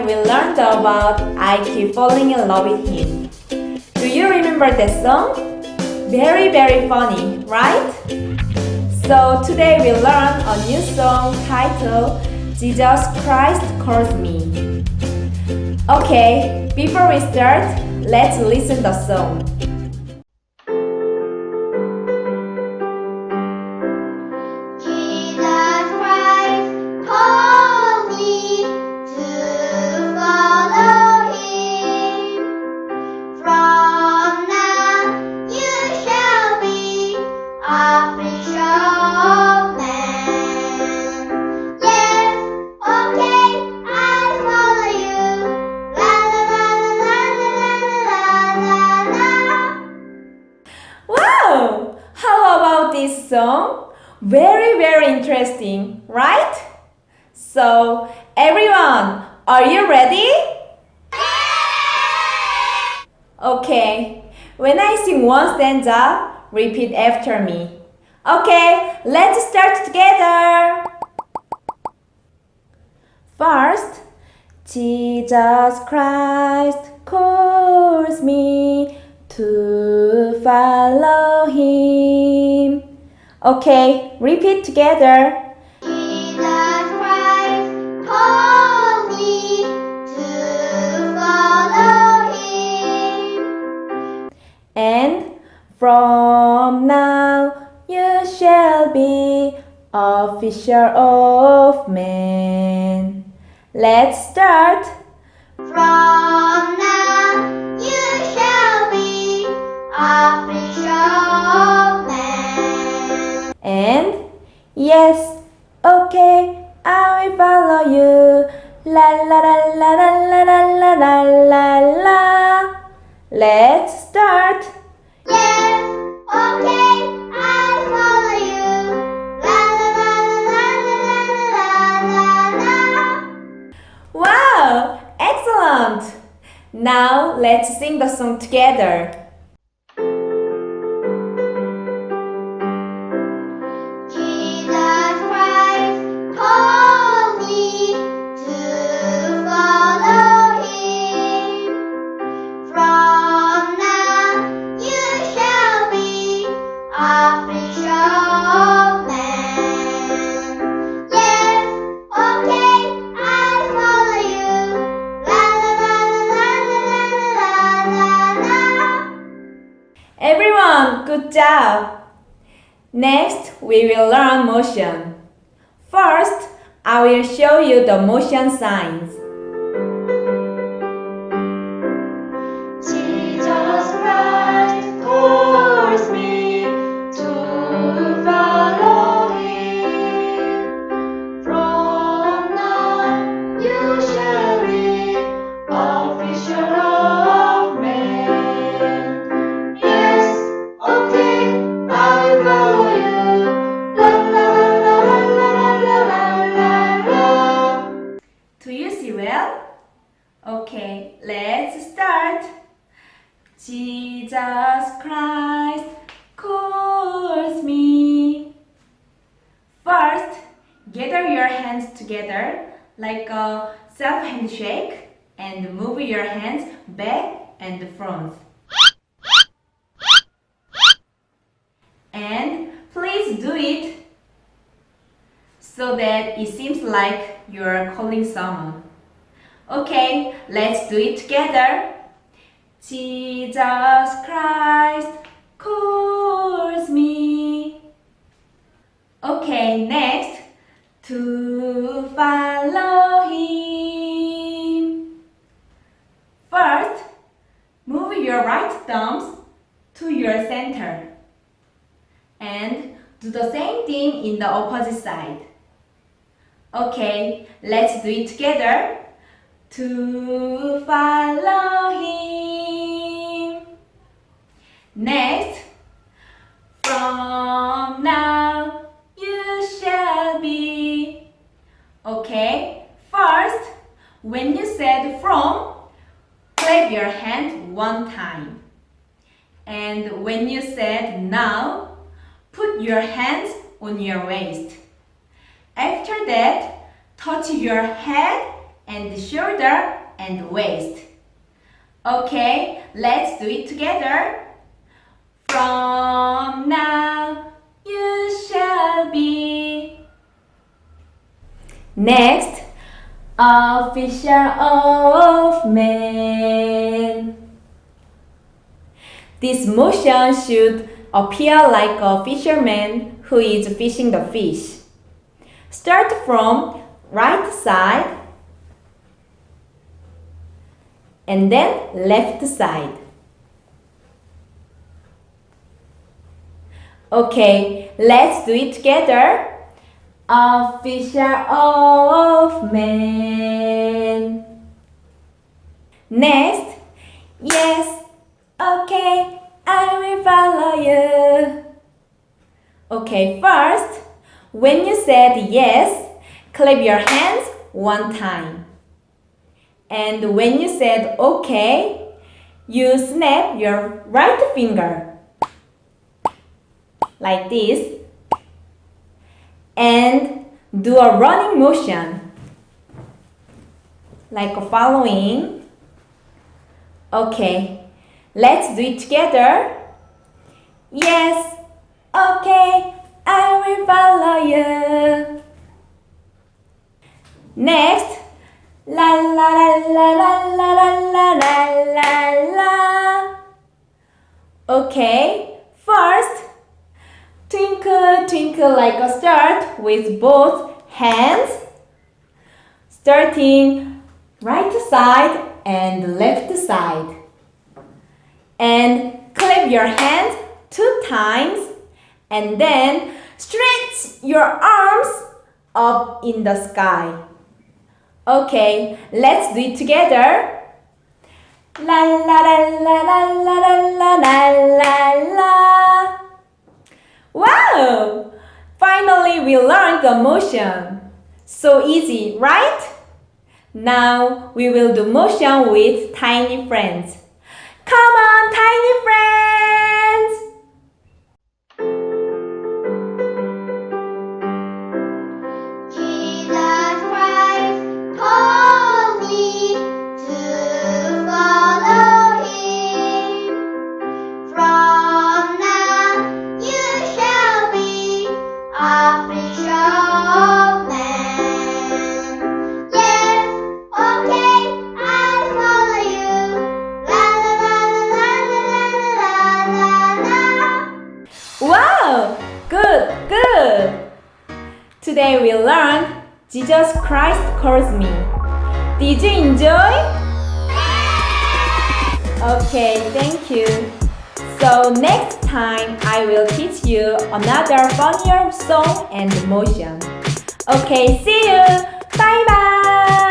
time we learned about I Keep Falling in Love with Him. Do you remember that song? Very funny, right? So today we learn a new song titled Jesus Christ Calls Me. Okay, before we start, let's listen the song. This song very interesting, right? So everyone, are you ready? Okay, when I sing one stanza, repeat after me. Okay, let's start together. First, Jesus Christ calls me to follow Him. Okay, repeat together. Jesus Christ calls me to follow Him. And from now you shall be a fisher of men. Let's start. From now you shall be a fisher of men. And yes, okay, I will follow you. La la la la la la la la la la. Let's start. Yes, okay, I follow you. La la la la la la la la. Wow, excellent! Now let's sing the song together. Jesus Christ calls me to follow Him. From now you shall be a fisher of men. Yes, okay, I follow you. La la la la la la la la. Everyone, good job! Next, we will learn motion. First, I will show you the motion signs. Jesus Christ calls me to follow Him. From now you shall be a fisher of men. Yes, okay, I will follow you. La la la la la la la la. Do you see well? Okay, let's start. Jesus Christ calls me. First, gather your hands together like a self-handshake and move your hands back and front. And please do it so that it seems like you're calling someone. Okay, let's do it together. Jesus Christ calls me. Okay, next, to follow Him. First, move your right thumbs to your center. And do the same thing in the opposite side. Okay, let's do it together. To follow Him. Next, from now you shall be. Okay, first, when you said from, clap your hand one time. And when you said now, put your hands on your waist. After that, touch your head and shoulder and waist. Okay, let's do it together. From now you shall be. Next, a fisher of men. This motion should appear like a fisherman who is fishing the fish. Start from right side and then left side. Okay, let's do it together. A fisher of men. Next, yes, okay, I will follow you. Okay, first, when you said yes, clap your hands one time. And when you said okay, you snap your right finger like this and do a running motion like following. Okay, let's do it together. Yes, okay, I will follow you. Next, la la la la la la la la la la. Okay, first, twinkle, twinkle like a star with both hands, starting right side and left side. And clap your hands 2 times and then stretch your arms up in the sky. Okay, let's do it together. La la la la la la la la la la. Wow! Finally, we learned the motion. So easy, right? Now we will do motion with tiny friends. Come on, tiny friends! Jesus Christ told me to follow Him. From now you shall be a fisher of men. Yes, okay, I'll follow you. La la la la la la la la la. Wow! Good, good! Today we learned Jesus Christ calls me. Did you enjoy? Okay, thank you. So next time I will teach you another funnier song and motion. Okay, see you. Bye bye.